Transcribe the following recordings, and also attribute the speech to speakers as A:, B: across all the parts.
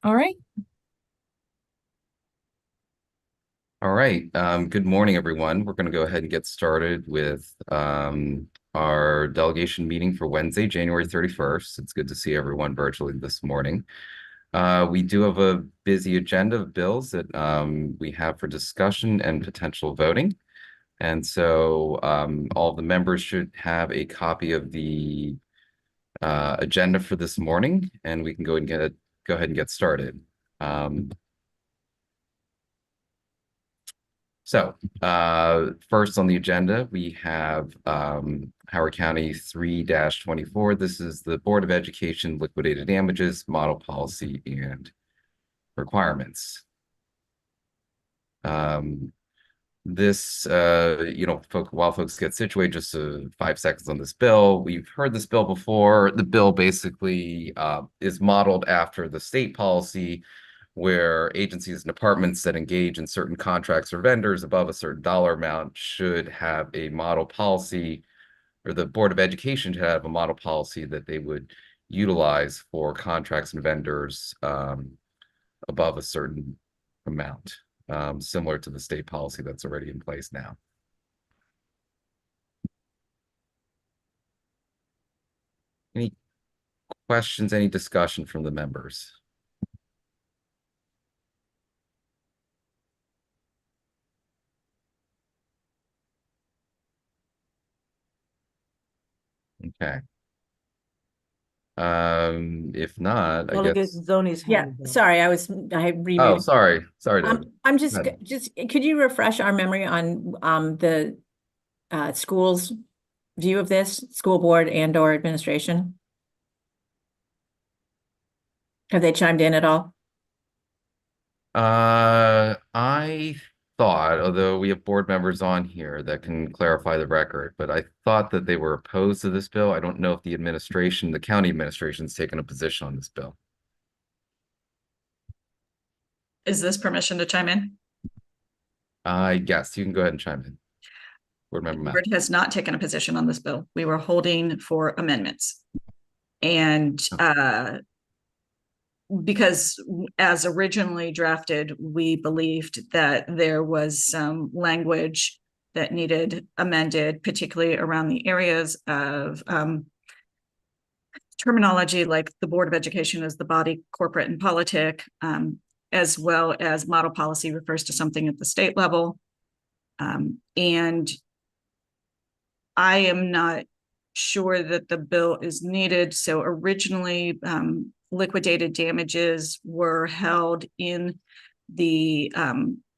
A: All right.
B: All right. Good morning, everyone. We're going to go ahead and get started with our delegation meeting for Wednesday, January 31st. It's good to see everyone virtually this morning. We do have a busy agenda of bills that we have for discussion and potential voting. And so all of the members should have a copy of the agenda for this morning, and we can go ahead and get started. Um, First on the agenda, we have Howard County 3-24. This is the Board of Education liquidated damages, model policy, and requirements. Um, while folks get situated, just 5 seconds on this bill. We've heard this bill before. The bill basically is modeled after the state policy where agencies and departments that engage in certain contracts or vendors above a certain dollar amount should have a model policy, or the Board of Education should have a model policy that they would utilize for contracts and vendors above a certain amount, similar to the state policy that's already in place now. Any questions, any discussion from the members? Okay. If not, I
C: Delegate
B: guess.
C: Zoni's
A: Yeah,
C: hand.
A: sorry, I
B: Oh,
A: remuted.
B: sorry, Doug.
A: I'm
B: Go ahead.
A: just could you refresh our memory on the school's view of this, school board and or administration? Have they chimed in at all?
B: I thought, although we have board members on here that can clarify the record, but I thought that they were opposed to this bill. I don't know if the county administration's taken a position on this bill.
D: Is this permission to chime in?
B: Yes, you can go ahead and chime in. Board member Matt.
D: Board has not taken a position on this bill. We were holding for amendments. And because as originally drafted, we believed that there was some language that needed amended, particularly around the areas of terminology like the Board of Education as the body, corporate and politic, as well as model policy refers to something at the state level. And I am not sure that the bill is needed. So originally, liquidated damages were held in the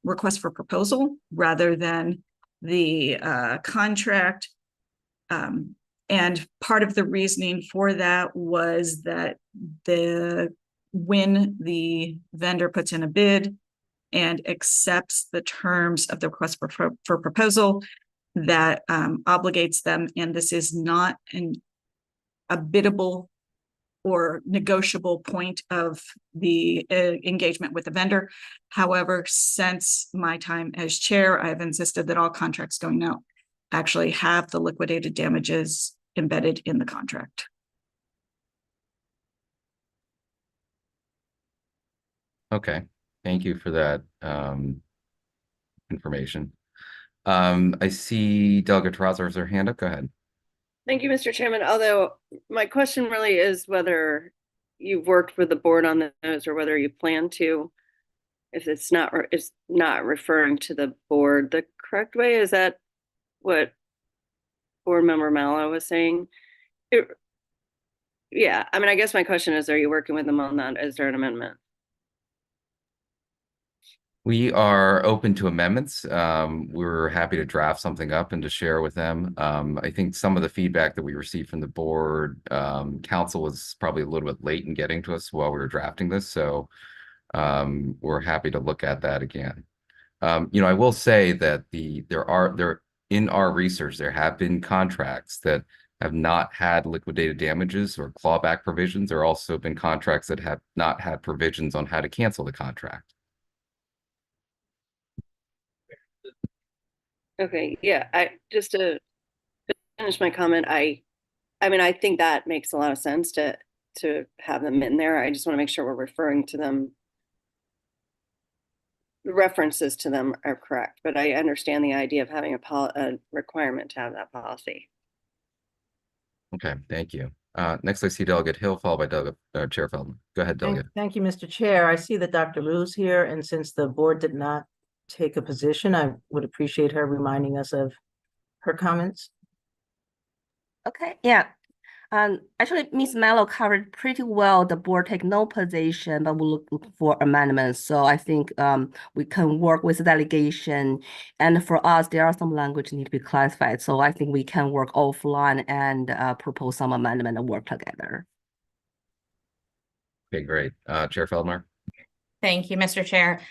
D: request for proposal rather than the contract. And part of the reasoning for that was that when the vendor puts in a bid and accepts the terms of the request for proposal, that obligates them, and this is not a biddable or negotiable point of the engagement with the vendor. However, since my time as chair, I've insisted that all contracts going out actually have the liquidated damages embedded in the contract.
B: Okay, thank you for that information. I see Delegate Terrazzo has her hand up. Go ahead.
E: Thank you, Mr. Chairman. Although my question really is whether you've worked with the board on those or whether you plan to. If it's not referring to the board the correct way, is that what board member Mallow was saying? Yeah, I mean, I guess my question is, are you working with them on that? Is there an amendment?
B: We are open to amendments. We're happy to draft something up and to share with them. I think some of the feedback that we received from the board council was probably a little bit late in getting to us while we were drafting this. So we're happy to look at that again. I will say that in our research, there have been contracts that have not had liquidated damages or clawback provisions. There have also been contracts that have not had provisions on how to cancel the contract.
E: Okay, yeah, I just to finish my comment, I mean, I think that makes a lot of sense to to have them in there. I just want to make sure we're referring to them. The references to them are correct, but I understand the idea of having a requirement to have that policy.
B: Okay, thank you. Next I see Delegate Hill, followed by Chair Feldman. Go ahead, Delegate.
C: Thank you, Mr. Chair. I see that Dr. Liu's here, and since the board did not take a position, I would appreciate her reminding us of her comments.
F: Okay, yeah. Actually, Ms. Mello covered pretty well. The board take no position, but we look for amendments. So I think we can work with the delegation. And for us, there are some language need to be clarified. So I think we can work offline and propose some amendment and work together.
B: Okay, great. Chair Feldman.
A: Thank you, Mr. Chair.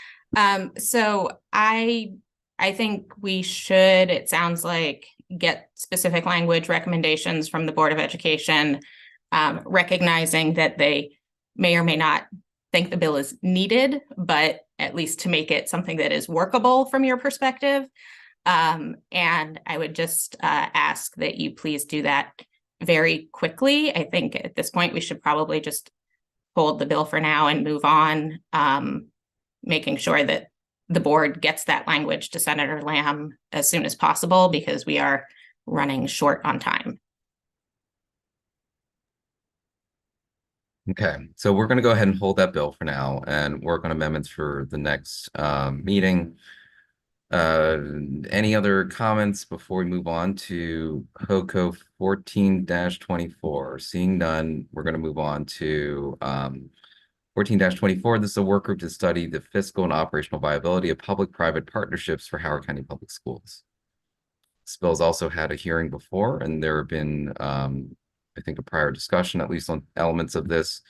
A: So I think we should, it sounds like, get specific language recommendations from the Board of Education, recognizing that they may or may not think the bill is needed, but at least to make it something that is workable from your perspective. And I would just ask that you please do that very quickly. I think at this point, we should probably just hold the bill for now and move on, making sure that the board gets that language to Senator Lamb as soon as possible, because we are running short on time.
B: Okay, so we're going to go ahead and hold that bill for now and work on amendments for the next meeting. Any other comments before we move on to HOCO 14-24? Seeing none, we're going to move on to 14-24. This is a work group to study the fiscal and operational viability of public-private partnerships for Howard County Public Schools. This bill has also had a hearing before, and there have been, I think, a prior discussion, at least on elements of this.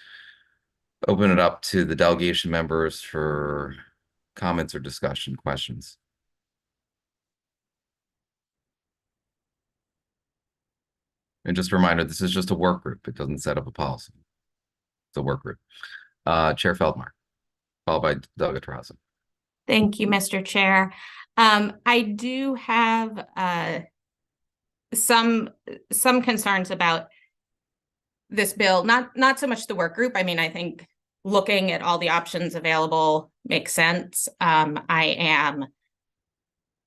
B: Open it up to the delegation members for comments or discussion, questions. And just a reminder, this is just a work group. It doesn't set up a policy. It's a work group. Chair Feldman, followed by Delegate Terrazzo.
A: Thank you, Mr. Chair. I do have some concerns about this bill, not so much the work group. I mean, I think looking at all the options available makes sense. I am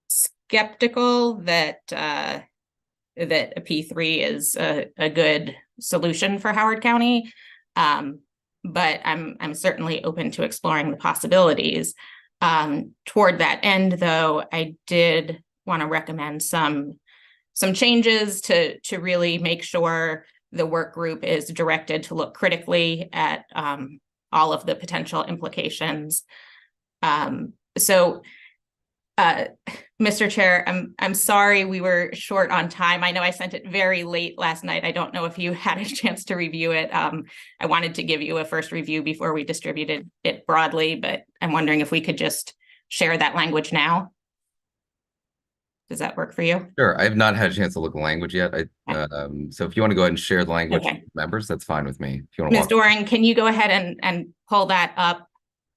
A: skeptical that a P3 is a good solution for Howard County. But I'm certainly open to exploring the possibilities. Toward that end, though, I did want to recommend some changes to really make sure the work group is directed to look critically at all of the potential implications. Mr. Chair, I'm sorry we were short on time. I know I sent it very late last night. I don't know if you had a chance to review it. I wanted to give you a first review before we distributed it broadly, but I'm wondering if we could just share that language now. Does that work for you?
B: Sure. I have not had a chance to look at the language yet. So if you want to go ahead and share the language
A: Okay.
B: with members, that's fine with me. If you want
A: Ms.
B: to
A: Doran, can you go ahead and pull that up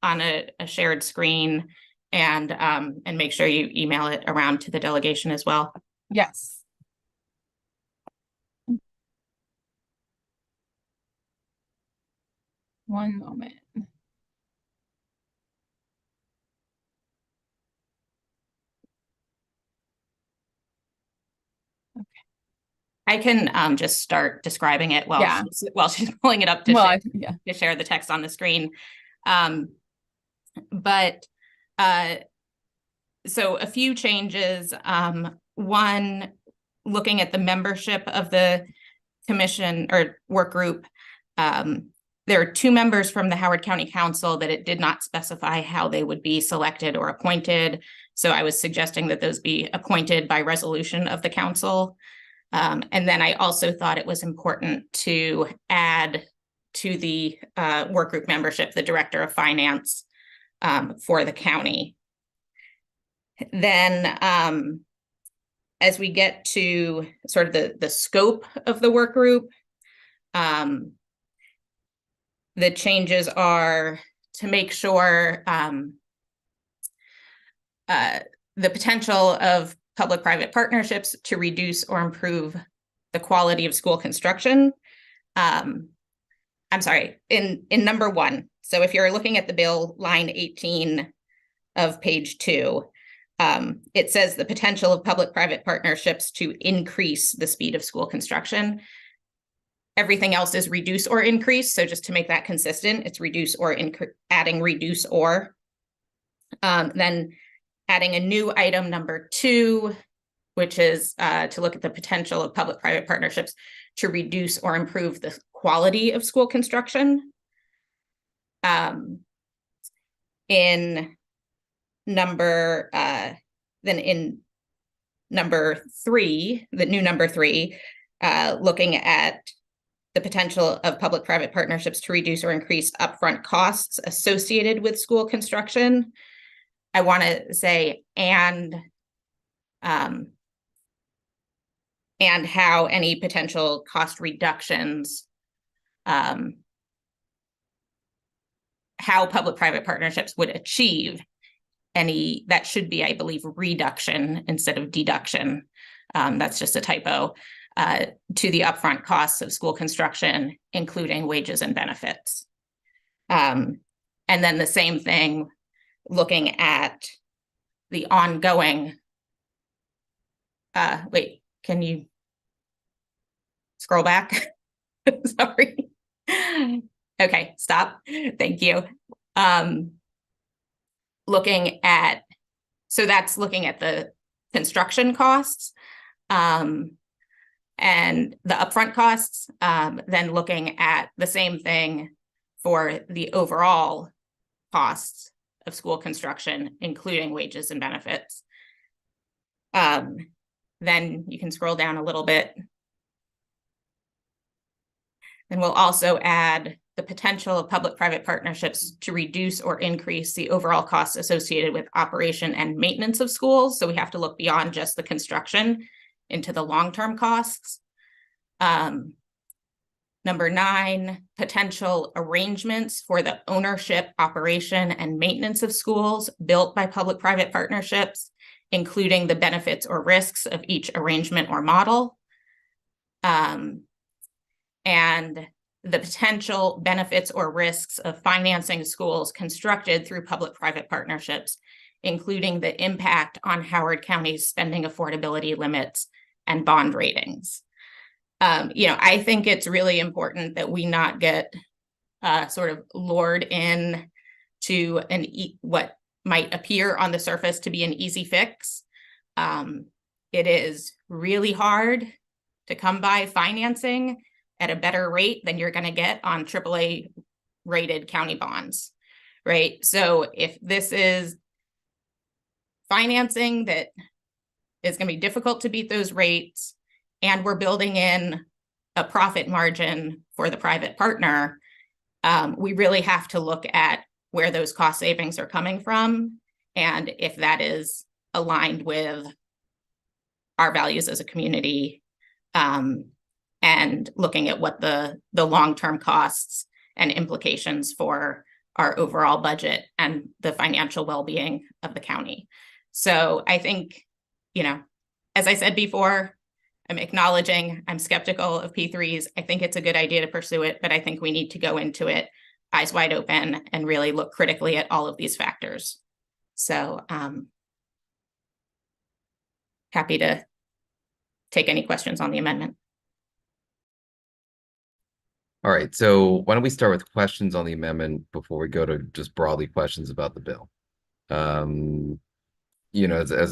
A: on a shared screen and make sure you email it around to the delegation as well?
G: Yes. One moment.
A: I can just start describing it while
G: Yeah.
A: she's pulling it up to,
G: Well,
A: share, to share the text on the screen. So a few changes. One, looking at the membership of the commission or work group, there are 2 members from the Howard County Council that it did not specify how they would be selected or appointed. So I was suggesting that those be appointed by resolution of the council. And then I also thought it was important to add to the work group membership, the director of finance for the county. Then as we get to sort of the scope of the work group, the changes are to make sure the potential of public-private partnerships to reduce or improve the quality of school construction. I'm sorry, in number 1. So if you're looking at the bill, line 18 of page 2, it says the potential of public-private partnerships to increase the speed of school construction. Everything else is reduce or increase. So just to make that consistent, it's reduce or adding reduce or. Then adding a new item number 2, which is to look at the potential of public-private partnerships to reduce or improve the quality of school construction. In number 3, the new number 3, looking at the potential of public-private partnerships to reduce or increase upfront costs associated with school construction. I want to say, and how any potential cost reductions, how public-private partnerships would achieve any, that should be, I believe, reduction instead of deduction. That's just a typo, to the upfront costs of school construction, including wages and benefits. And then the same thing, looking at the ongoing, wait, can you scroll back? Sorry. Okay, stop. Thank you. Looking at, so that's looking at the construction costs and the upfront costs, then looking at the same thing for the overall costs of school construction, including wages and benefits. Then you can scroll down a little bit. And we'll also add the potential of public-private partnerships to reduce or increase the overall costs associated with operation and maintenance of schools. So we have to look beyond just the construction into the long-term costs. Number 9, potential arrangements for the ownership, operation, and maintenance of schools built by public-private partnerships, including the benefits or risks of each arrangement or model. And the potential benefits or risks of financing schools constructed through public-private partnerships, including the impact on Howard County's spending affordability limits and bond ratings. I think it's really important that we not get sort of lured in to what might appear on the surface to be an easy fix. It is really hard to come by financing at a better rate than you're going to get on AAA rated county bonds, right? So if this is financing that is going to be difficult to beat those rates, and we're building in a profit margin for the private partner, we really have to look at where those cost savings are coming from, and if that is aligned with our values as a community, and looking at what the long-term costs and implications for our overall budget and the financial well-being of the county. So I think, as I said before, I'm acknowledging I'm skeptical of P3s. I think it's a good idea to pursue it, but I think we need to go into it eyes wide open and really look critically at all of these factors. So happy to take any questions on the amendment.
B: All right, so why don't we start with questions on the amendment before we go to just broadly questions about the bill? As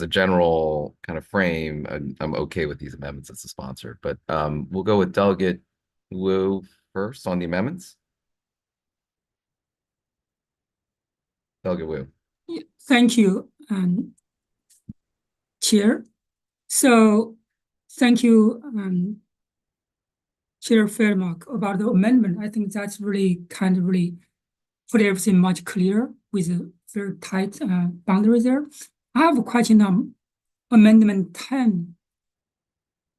B: a general kind of frame, I'm okay with these amendments as a sponsor, but we'll go with Delegate Wu first on the amendments. Delegate Wu.
G: Yeah, thank you, Chair. So thank you, Chair Fairmark, about the amendment. I think that's really put everything much clearer with a very tight boundary there. I have a question on Amendment 10.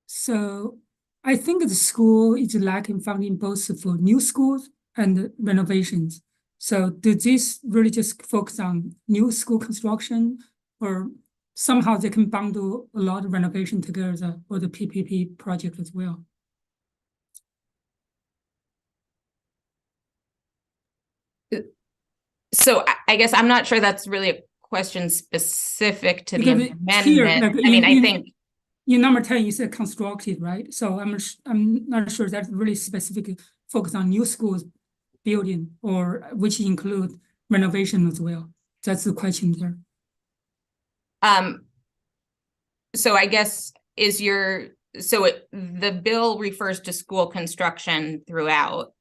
G: So I think the school is lacking funding both for new schools and renovations. So does this really just focus on new school construction, or somehow they can bundle a lot of renovation together, or the PPP project as well?
A: So I guess I'm not sure that's really a question specific to the
G: Because it's here,
A: amendment.
G: like
A: I mean, I
G: in-
A: think,
G: In number 10, you said constructed, right? So I'm not sure that's really specific, focus on new schools building or which include renovation as well. That's the question there.
A: so I guess the bill refers to school construction throughout.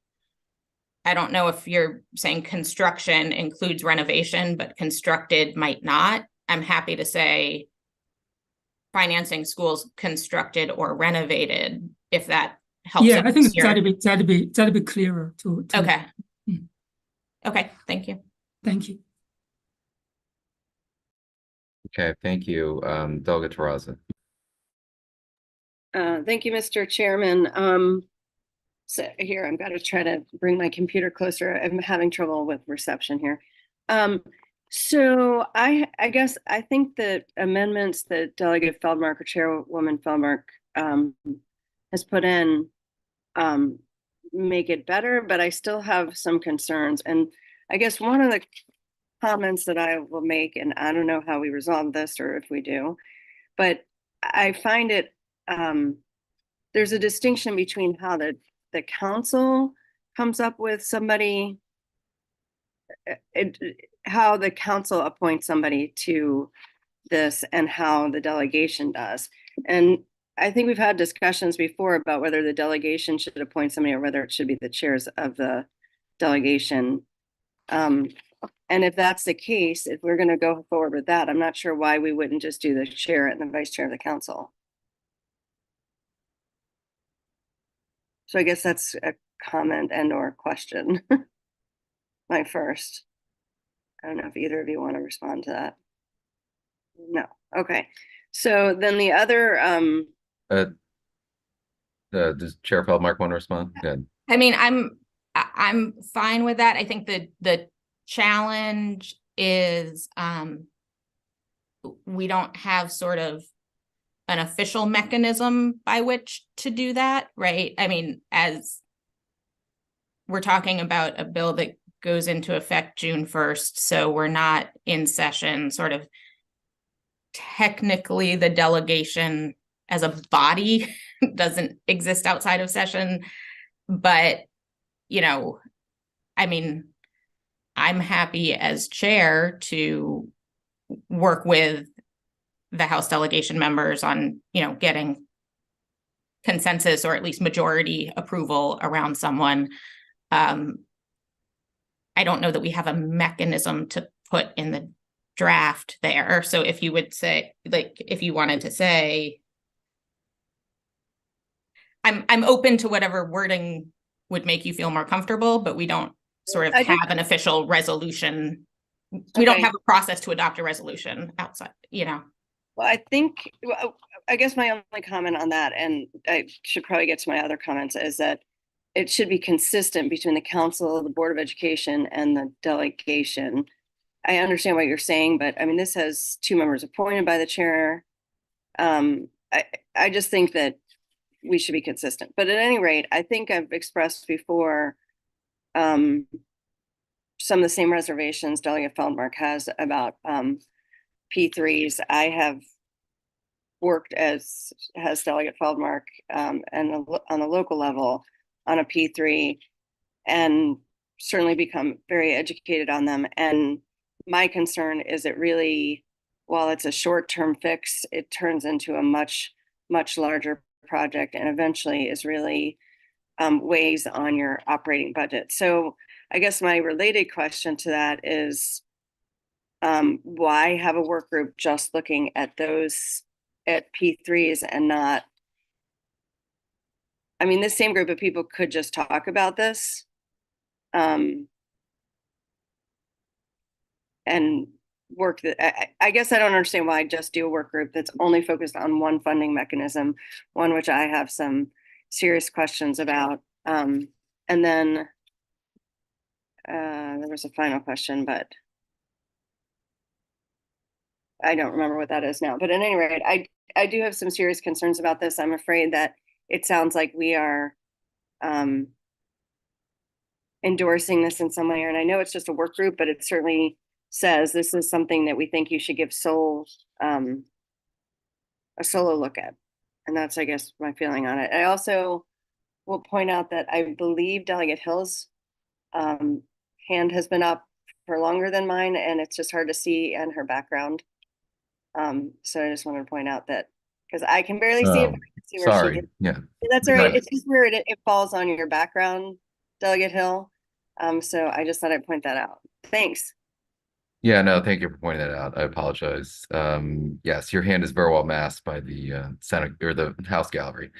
A: I don't know if you're saying construction includes renovation, but constructed might not. I'm happy to say financing schools constructed or renovated, if that helps.
G: Yeah, I think
A: your-
G: that'd be clearer to.
A: Okay.
G: Mm.
A: Okay, thank you.
G: Thank you.
B: Okay, thank you. Delegate Terraza.
E: Thank you, Mr. Chairman. So here, I've got to try to bring my computer closer. I'm having trouble with reception here. So I guess I think the amendments that Delegate Feldmark or Chairwoman Feldmark has put in make it better, but I still have some concerns. And I guess one of the comments that I will make, and I don't know how we resolve this or if we do, but I find it, there's a distinction between how the council comes up with somebody, how the council appoints somebody to this and how the delegation does. And I think we've had discussions before about whether the delegation should appoint somebody or whether it should be the chairs of the delegation. And if that's the case, if we're going to go forward with that, I'm not sure why we wouldn't just do the chair and the vice chair of the council. So I guess that's a comment and or question. My first. I don't know if either of you want to respond to that. No. Okay. So then the other
B: Does Chair Feldmark want to respond? Good.
A: I mean, I'm fine with that. I think the challenge is we don't have sort of an official mechanism by which to do that, right? I mean, as we're talking about a bill that goes into effect June 1st, so we're not in session. Sort of technically the delegation as a body doesn't exist outside of session, but you know, I mean, I'm happy as chair to work with the House delegation members on, you know, getting consensus or at least majority approval around someone. I don't know that we have a mechanism to put in the draft there. So if you would say, like, if you wanted to say, I'm open to whatever wording would make you feel more comfortable, but we don't sort of have an official resolution. We don't have a process to adopt a resolution outside, you know.
E: Well, I think, I guess my only comment on that, and I should probably get to my other comments, is that it should be consistent between the council, the Board of Education, and the delegation. I understand what you're saying, but I mean, this has 2 members appointed by the chair. I just think that we should be consistent. But at any rate, I think I've expressed before some of the same reservations Delegate Feldmark has about P3s. I have worked as has Delegate Feldmark and on the local level on a P3 and certainly become very educated on them. And my concern is it really, while it's a short-term fix, it turns into a much, much larger project and eventually is really weighs on your operating budget. So I guess my related question to that is, why have a work group just looking at those at P3s and not, I mean, this same group of people could just talk about this and work that, I guess I don't understand why I just do a work group that's only focused on one funding mechanism, one which I have some serious questions about. And then there was a final question, but I don't remember what that is now. But at any rate, I do have some serious concerns about this. I'm afraid that it sounds like we are endorsing this in some way, and I know it's just a work group, but it certainly says this is something that we think you should give a solo look at. And that's, I guess, my feeling on it. I also will point out that I believe Delegate Hill's hand has been up for longer than mine, and it's just hard to see in her background. So I just wanted to point out that, because I can barely see it, but I can see where she
B: Sorry,
E: is.
B: yeah.
E: That's all right.
B: Right.
E: It's just where it falls on your background, Delegate Hill. So I just thought I'd point that out. Thanks.
B: Yeah, no, thank you for pointing that out. I apologize. Yes, your hand is very well masked by the Senate or the House gallery.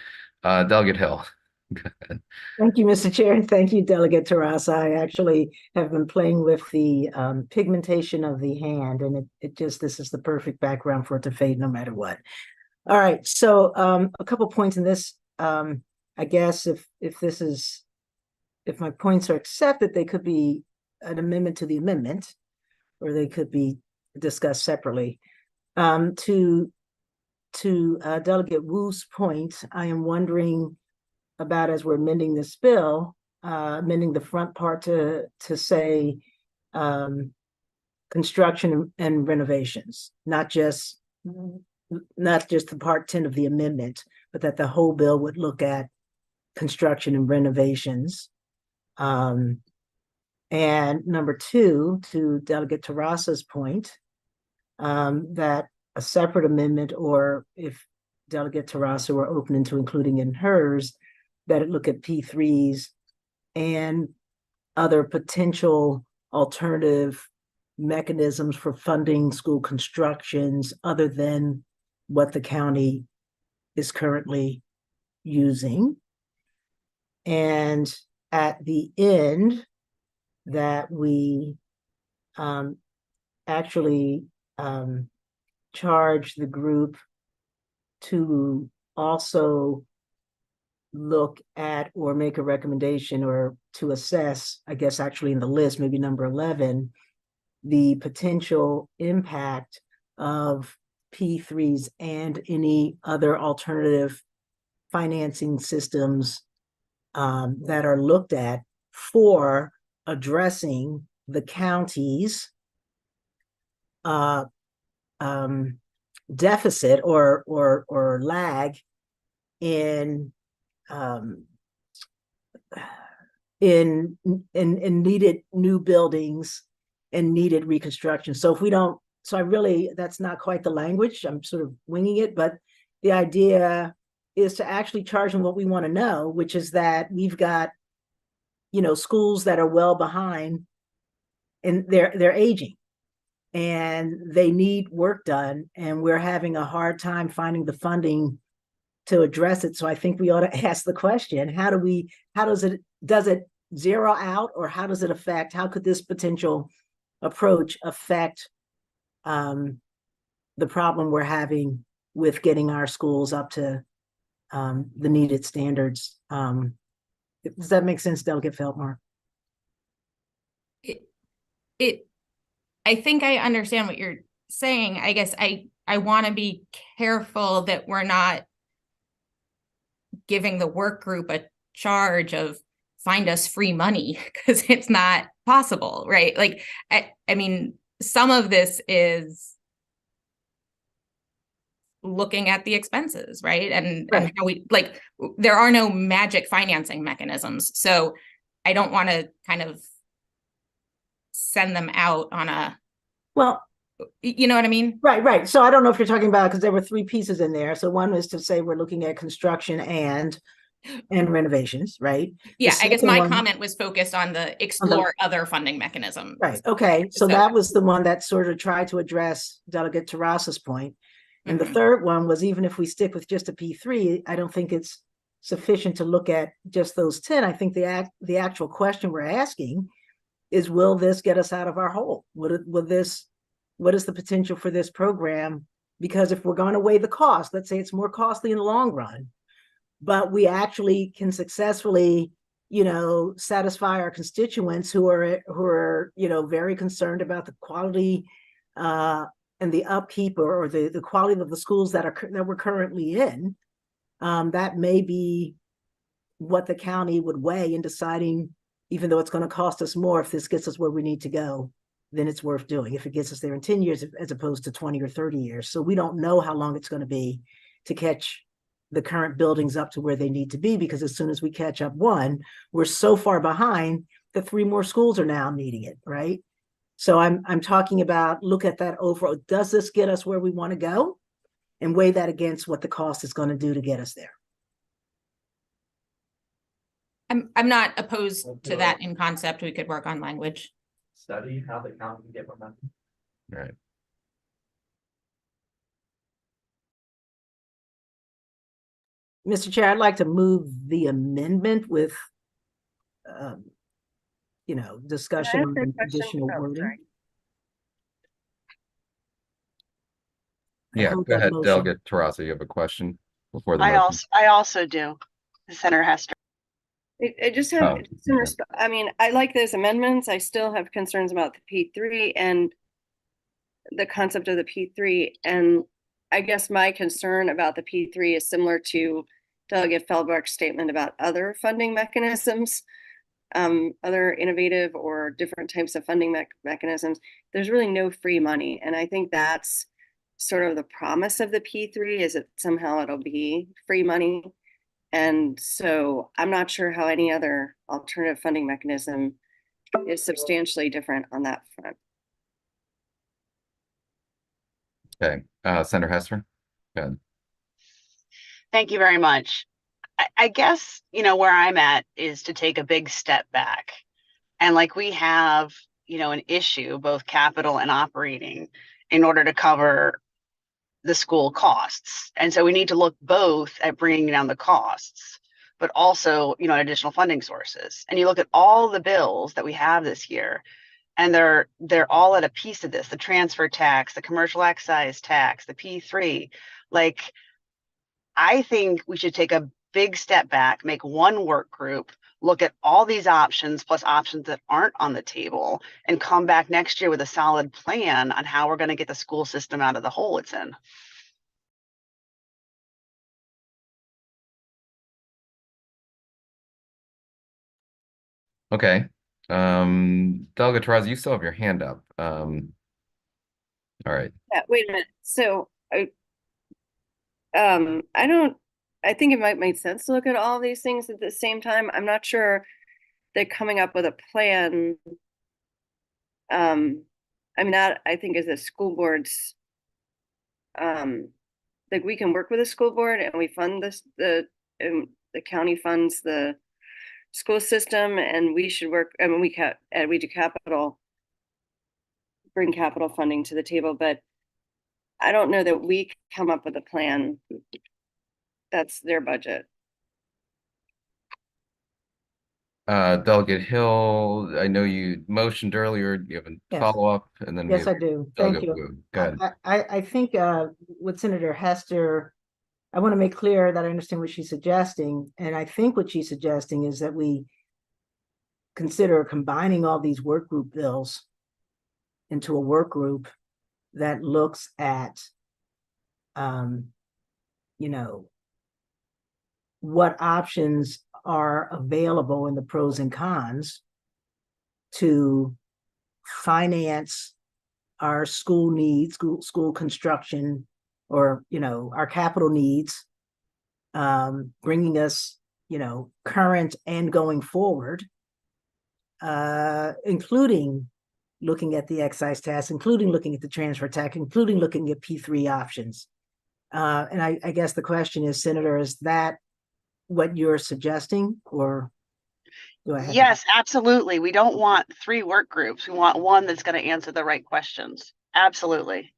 B: Delegate Hill. Go ahead.
C: Thank you, Mr. Chair, and thank you, Delegate Terrassa. I actually have been playing with the pigmentation of the hand, and this is the perfect background for it to fade no matter what. All right, so a couple points in this. I guess if my points are accepted, they could be an amendment to the amendment, or they could be discussed separately. To Delegate Wu's point, I am wondering about, as we're amending this bill, amending the front part to say construction and renovations, not just the part 10 of the amendment, but that the whole bill would look at construction and renovations. And number two, to Delegate Terrassa's point, that a separate amendment, or if Delegate Terrassa were open to including in hers, that it look at P3s and other potential alternative mechanisms for funding school constructions other than what the county is currently using. And at the end, that we actually charge the group to also look at or make a recommendation or to assess, I guess actually in the list, maybe number 11, the potential impact of P3s and any other alternative financing systems that are looked at for addressing the county's deficit or lag in needed new buildings and needed reconstruction. So if we don't, that's not quite the language, I'm sort of winging it, but the idea is to actually charge them what we want to know, which is that we've got, schools that are well behind and they're aging and they need work done, and we're having a hard time finding the funding to address it. So I think we ought to ask the question, does it zero out, or how could this potential approach affect the problem we're having with getting our schools up to the needed standards? Does that make sense, Delegate Feltmar?
A: I think I understand what you're saying. I guess I want to be careful that we're not giving the work group a charge of find us free money, because it's not possible, right? Like, I mean, some of this is looking at the expenses, right? And how we, like, there are no magic financing mechanisms. So I don't want to kind of send them out on a,
C: well,
A: you know what I mean?
C: Right. So I don't know if you're talking about, because there were three pieces in there. So one is to say we're looking at construction and renovations, right?
A: Yeah, I guess my comment was focused on the explore other funding mechanisms.
C: Right. Okay. So that was the one that sort of tried to address Delegate Terrassa's point. And the third one was, even if we stick with just a P3, I don't think it's sufficient to look at just those 10. I think the actual question we're asking is, will this get us out of our hole? What is the potential for this program? Because if we're going to weigh the cost, let's say it's more costly in the long run, but we actually can successfully, satisfy our constituents who are very concerned about the quality and the upkeep or the quality of the schools that we're currently in. That may be what the county would weigh in deciding even though it's going to cost us more, if this gets us where we need to go, then it's worth doing. If it gets us there in 10 years, as opposed to 20 or 30 years. So we don't know how long it's going to be to catch the current buildings up to where they need to be, because as soon as we catch up one, we're so far behind that 3 more schools are now needing it, right? So I'm talking about, look at that overall. Does this get us where we want to go? And weigh that against what the cost is going to do to get us there.
A: I'm not opposed to that in concept. We could work on language.
H: Study how the county can get momentum.
B: Right.
C: Mr. Chair, I'd like to move the amendment with, discussion on the additional wording. I
B: Yeah,
C: hold
B: go
C: that
B: ahead,
C: motion.
B: Delegate Tarassa, you have a question before the
I: I
B: motion?
I: also do, Senator Hester.
E: I just have
B: Oh,
E: some
B: okay.
E: I mean, I like those amendments. I still have concerns about the P3 and the concept of the P3. And I guess my concern about the P3 is similar to Delegate Feldbach's statement about other funding mechanisms, other innovative or different types of funding mechanisms. There's really no free money. And I think that's sort of the promise of the P3, is that somehow it'll be free money. And so I'm not sure how any other alternative funding mechanism is substantially different on that front.
B: Okay, Senator Hester, go ahead.
I: Thank you very much. I guess, where I'm at is to take a big step back. And like we have, an issue, both capital and operating, in order to cover the school costs. And so we need to look both at bringing down the costs, but also, at additional funding sources. And you look at all the bills that we have this year, and they're all at a piece of this: the transfer tax, the commercial excise tax, the P3. Like, I think we should take a big step back, make one work group, look at all these options plus options that aren't on the table, and come back next year with a solid plan on how we're going to get the school system out of the hole it's in.
B: Okay, Delegate Tarassa, you still have your hand up. All right.
E: Yeah, wait a minute. So I think it might make sense to look at all these things at the same time. I'm not sure that coming up with a plan, I mean, that I think is the school board's, like, we can work with the school board and we fund this, the county funds the school system, and we should work, I mean, we do capital, bring capital funding to the table, but I don't know that we come up with a plan. That's their budget.
B: Delegate Hill, I know you motioned earlier. Do you have a
C: Yes.
B: follow-up? And then we
C: Yes,
B: have
C: I do. Thank
B: Delegate
C: you.
B: Wu. Go ahead.
C: I think with Senator Hester, I want to make clear that I understand what she's suggesting. And I think what she's suggesting is that we consider combining all these work group bills into a work group that looks at, what options are available in the pros and cons to finance our school needs, school construction, or, our capital needs, bringing us, current and going forward, including looking at the excise tax, including looking at the transfer tax, including looking at P3 options. And I guess the question is, Senator, is that what you're suggesting, or do I have?
I: Yes, absolutely. We don't want 3 work groups. We want one that's going to answer the right questions. Absolutely.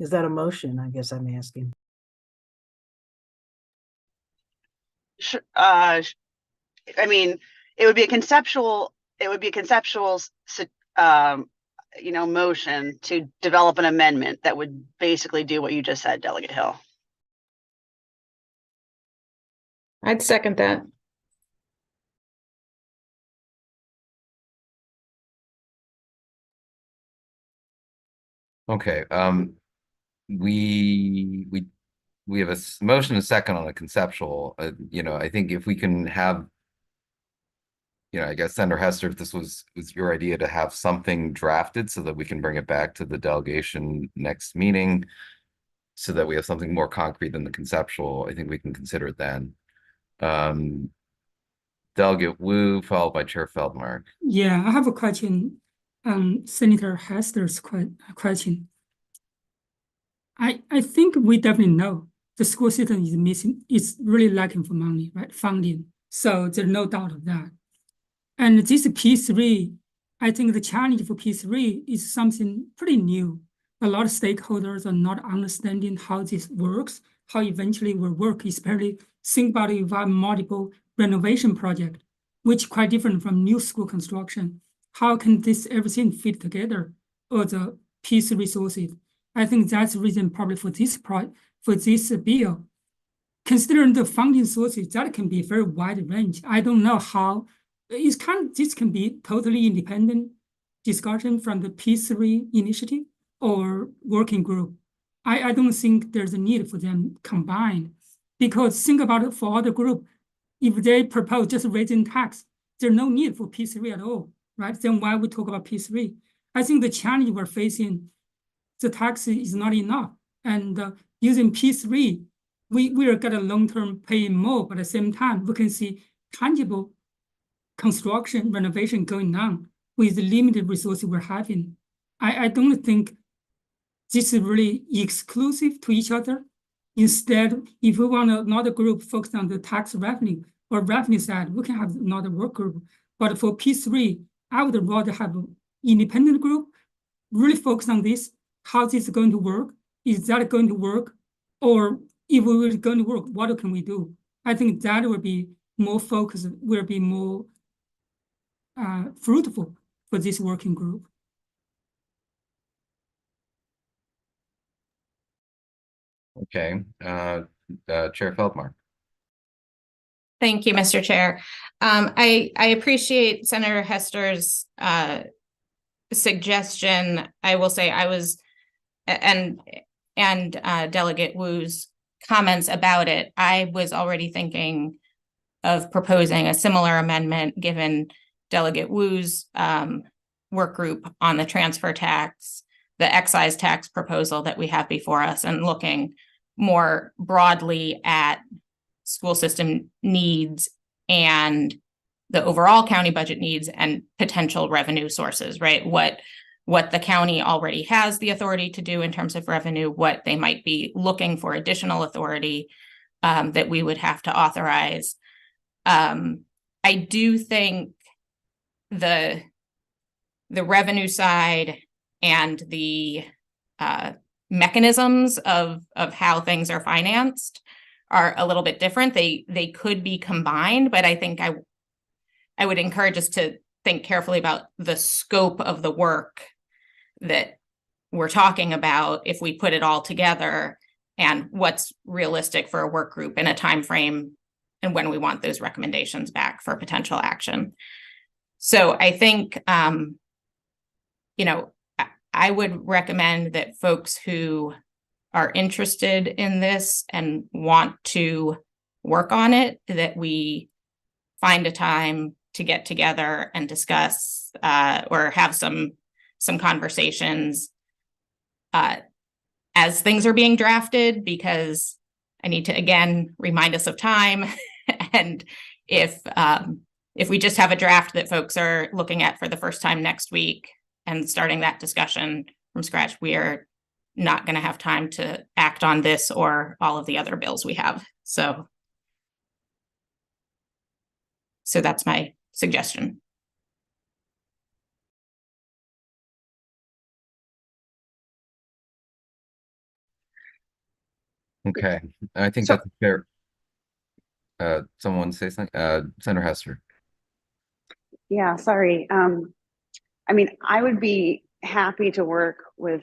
C: Is that a motion? I guess I'm asking.
I: I mean, it would be a conceptual, motion to develop an amendment that would basically do what you just said, Delegate Hill.
A: I'd second that.
B: Okay, we have a motion and a second on a conceptual. I think if we can have I guess Senator Hester, if this was your idea to have something drafted so that we can bring it back to the delegation next meeting, so that we have something more concrete than the conceptual, I think we can consider it then. Delegate Wu, followed by Chair Feldmark.
G: Yeah, I have a question. Senator Hester's question. I think we definitely know the school system is missing, it's really lacking for money, right? Funding. So there's no doubt of that. And this P3, I think the challenge for P3 is something pretty new. A lot of stakeholders are not understanding how this works, how eventually it will work, especially think about it, you have multiple renovation project, which quite different from new school construction. How can this everything fit together, or the P3 resources? I think that's the reason probably for this bill. Considering the funding sources, that can be a very wide range. I don't know how it's this can be totally independent discussion from the P3 initiative or working group. I don't think there's a need for them combined, because think about it, for other group, if they propose just raising tax, there's no need for P3 at all, right? Then why we talk about P3? I think the challenge we're facing, the tax is not enough, and using P3, we will get a long-term paying more, but at the same time, we can see tangible construction renovation going on with the limited resources we're having. I don't think this is really exclusive to each other. Instead, if we want another group focused on the tax revenue or revenue side, we can have another work group. But for P3, I would rather have an independent group really focus on this, how this is going to work, is that going to work, or if it is going to work, what can we do? I think that will be more focused, will be more fruitful for this working group.
B: Okay, Chair Feldmark.
A: Thank you, Mr. Chair. I appreciate Senator Hester's suggestion. I will say I was, and Delegate Wu's comments about it, I was already thinking of proposing a similar amendment given Delegate Wu's work group on the transfer tax, the excise tax proposal that we have before us, and looking more broadly at school system needs and the overall county budget needs and potential revenue sources, right? What the county already has the authority to do in terms of revenue, what they might be looking for additional authority that we would have to authorize. I do think the revenue side and the mechanisms of how things are financed are a little bit different. They could be combined, but I think I would encourage us to think carefully about the scope of the work that we're talking about if we put it all together, and what's realistic for a work group in a time frame, and when we want those recommendations back for potential action. So I think I would recommend that folks who are interested in this and want to work on it, that we find a time to get together and discuss or have some conversations as things are being drafted, because I need to again remind us of time. And if we just have a draft that folks are looking at for the first time next week and starting that discussion from scratch, we are not going to have time to act on this or all of the other bills we have. So that's my suggestion.
B: Okay, I think
E: So-
B: that's fair. Someone say something, Senator Hester.
J: Yeah, sorry. I mean, I would be happy to work with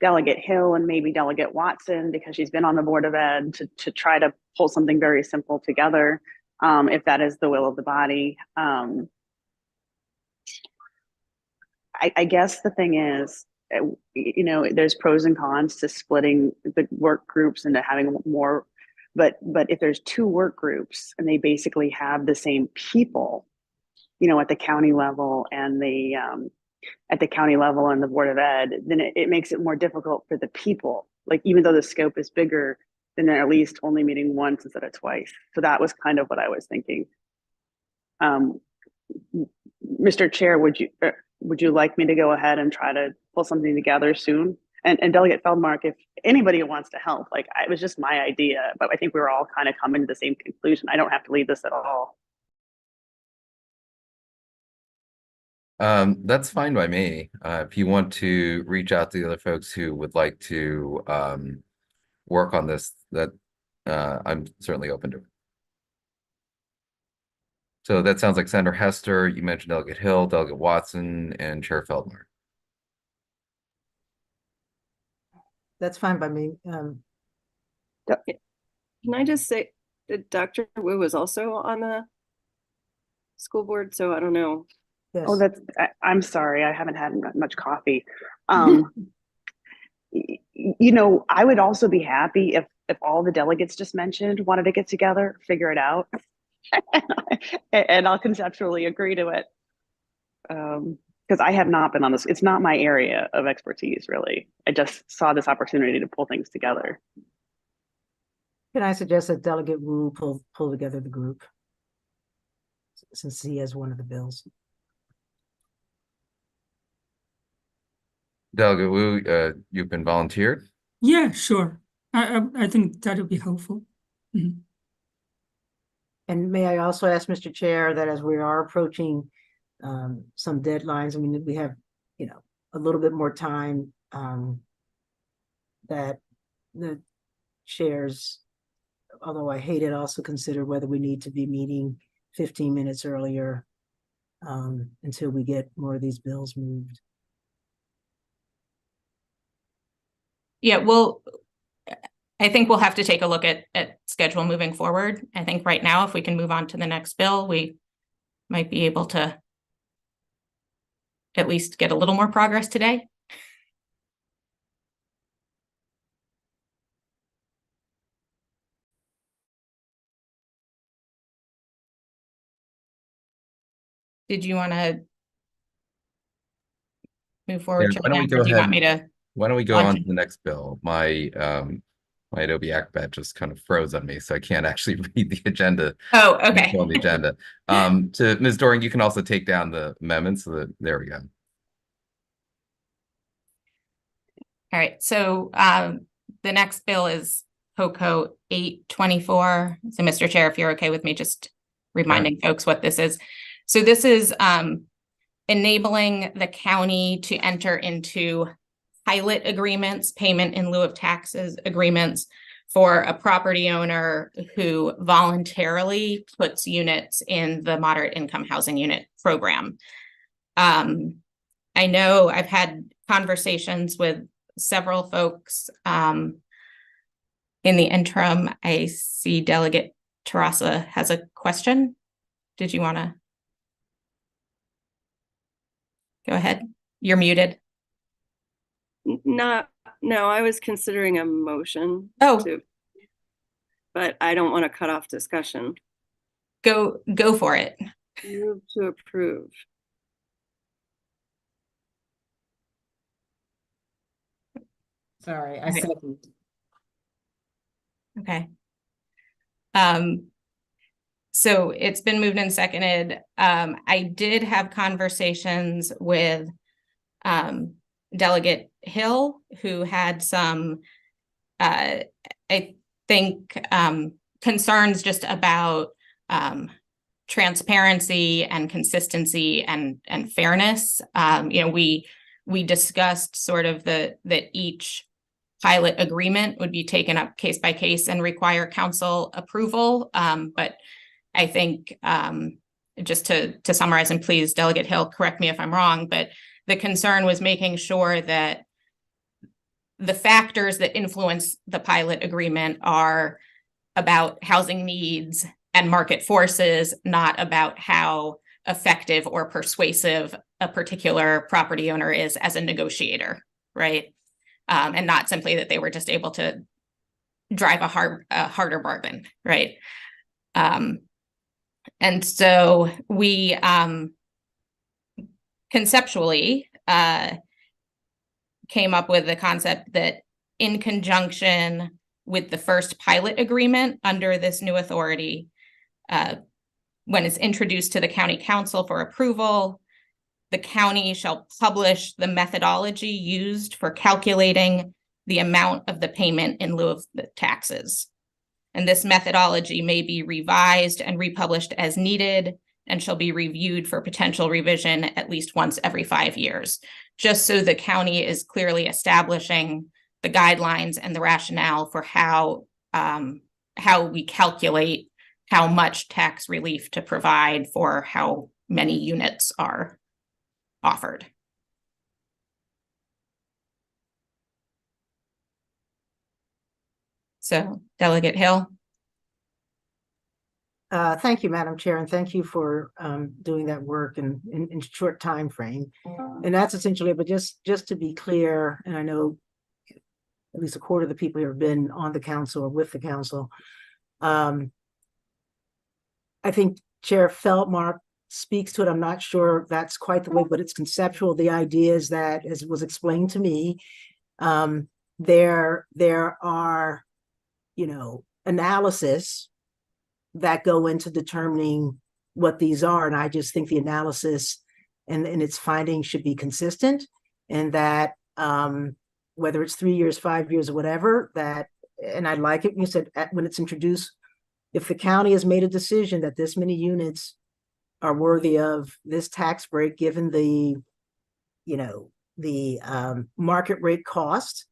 J: Delegate Hill and maybe Delegate Watson, because she's been on the Board of Ed, to try to pull something very simple together, if that is the will of the body. I guess the thing is, there's pros and cons to splitting the work groups into having more, but if there's two work groups and they basically have the same people, at the county level and the Board of Ed, then it makes it more difficult for the people. Like, even though the scope is bigger, then they're at least only meeting once instead of twice. So that was kind of what I was thinking. Mr. Chair, would you like me to go ahead and try to pull something together soon? And Delegate Feldmark, if anybody wants to help, like, it was just my idea, but I think we were all kind of coming to the same conclusion. I don't have to lead this at all.
B: That's fine by me. If you want to reach out to the other folks who would like to work on this, that I'm certainly open to it. So that sounds like Senator Hester, you mentioned Delegate Hill, Delegate Watson, and Chair Feldmark.
C: That's fine by me.
E: Can I just say that Dr. Wu was also on the school board, so I don't know.
C: Yes.
J: Oh, I'm sorry. I haven't had much coffee. I would also be happy if all the delegates just mentioned wanted to get together, figure it out, and I'll conceptually agree to it. Because I have not been on this. It's not my area of expertise, really. I just saw this opportunity to pull things together.
C: Can I suggest that Delegate Wu pull together the group, since he has one of the bills?
B: Delegate Wu, you've been volunteered.
G: Yeah, sure. I think that would be helpful. Mhm.
C: And may I also ask, Mr. Chair, that as we are approaching some deadlines, I mean, we have, a little bit more time, that the chairs, although I hate it, also consider whether we need to be meeting 15 minutes earlier until we get more of these bills moved.
A: Yeah, well, I think we'll have to take a look at schedule moving forward. I think right now, if we can move on to the next bill, we might be able to at least get a little more progress today. Did you want to move forward?
B: Yeah, why don't we
A: Chair
B: go
A: Lance, or do you want
B: ahead?
A: me to?
B: Why don't we go
A: launch
B: on
A: it?
B: to the next bill? My Adobe Acrobat just kind of froze on me, so I can't actually read the agenda.
A: Oh, okay.
B: On the agenda. To Ms. Doring, you can also take down the amendments. So there we go.
A: All right, so the next bill is HOCO 824. So Mr. Chair, if you're okay with me just reminding folks what this is. So this is enabling the county to enter into pilot agreements, payment in lieu of taxes agreements for a property owner who voluntarily puts units in the moderate income housing unit program. I know I've had conversations with several folks. In the interim, I see Delegate Terrassa has a question. Did you want to go ahead? You're muted.
E: No, I was considering a motion.
A: Oh.
E: But I don't want to cut off discussion.
A: Go for it.
E: Move to approve.
C: Sorry, I
A: Okay.
C: second.
A: Okay. So it's been moved and seconded. I did have conversations with Delegate Hill, who had some, I think, concerns just about transparency and consistency and fairness. We discussed sort of that each pilot agreement would be taken up case by case and require council approval. But I think just to summarize, and please, Delegate Hill, correct me if I'm wrong, but the concern was making sure that the factors that influence the pilot agreement are about housing needs and market forces, not about how effective or persuasive a particular property owner is as a negotiator, right? And not simply that they were just able to drive a harder bargain, right? And so we conceptually came up with the concept that in conjunction with the first pilot agreement under this new authority, when it's introduced to the county council for approval, the county shall publish the methodology used for calculating the amount of the payment in lieu of the taxes. And this methodology may be revised and republished as needed and shall be reviewed for potential revision at least once every 5 years, just so the county is clearly establishing the guidelines and the rationale for how we calculate how much tax relief to provide for how many units are offered. So, Delegate Hill.
C: Thank you, Madam Chair, and thank you for doing that work in short time frame. And that's essentially, but just to be clear, and I know at least a quarter of the people here have been on the council or with the council. I think Chair Feldmark speaks to it. I'm not sure that's quite the way, but it's conceptual. The idea is that, as was explained to me, there are, analysis that go into determining what these are. And I just think the analysis and its findings should be consistent, and that whether it's 3 years, 5 years, or whatever, that, and I like it when you said when it's introduced, if the county has made a decision that this many units are worthy of this tax break, given the, market rate cost,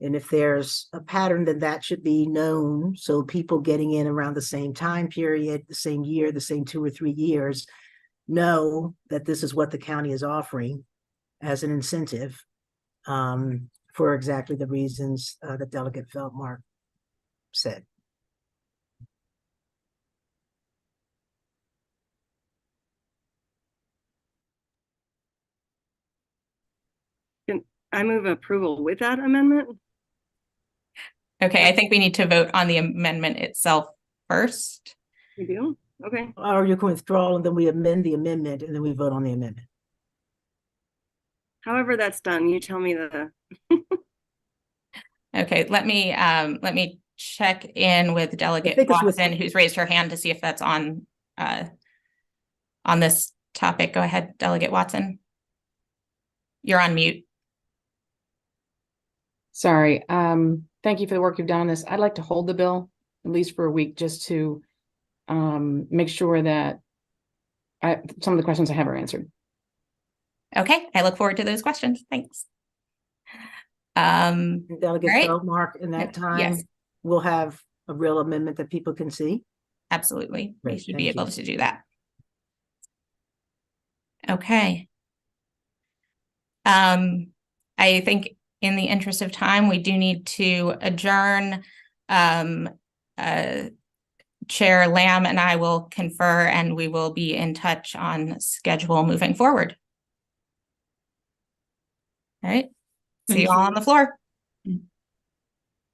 C: and if there's a pattern, then that should be known. So people getting in around the same time period, the same year, the same 2 or 3 years, know that this is what the county is offering as an incentive for exactly the reasons that Delegate Feldmark said.
E: Can I move approval with that amendment?
A: Okay, I think we need to vote on the amendment itself first.
E: You do? Okay.
C: Or you can withdraw and then we amend the amendment and then we vote on the amendment.
E: However that's done, you tell me the.
A: Okay, let me check in with Delegate
C: think it's with-
A: Watson, who's raised her hand, to see if that's on this topic. Go ahead, Delegate Watson. You're on mute.
K: Sorry. Thank you for the work you've done on this. I'd like to hold the bill at least for a week, just to make sure that some of the questions I have are answered.
A: Okay, I look forward to those questions. Thanks.
C: Delegate
A: right.
C: Feldmark, in that time,
A: Yes.
C: we'll have a real amendment that people can see.
A: Absolutely. We
C: Great,
A: should be
C: thank
A: able
C: you.
A: to do that. Okay. I think in the interest of time, we do need to adjourn. Chair Lamb and I will confer, and we will be in touch on schedule moving forward. All right. See
G: Thank
A: you all
G: you.
A: on the floor.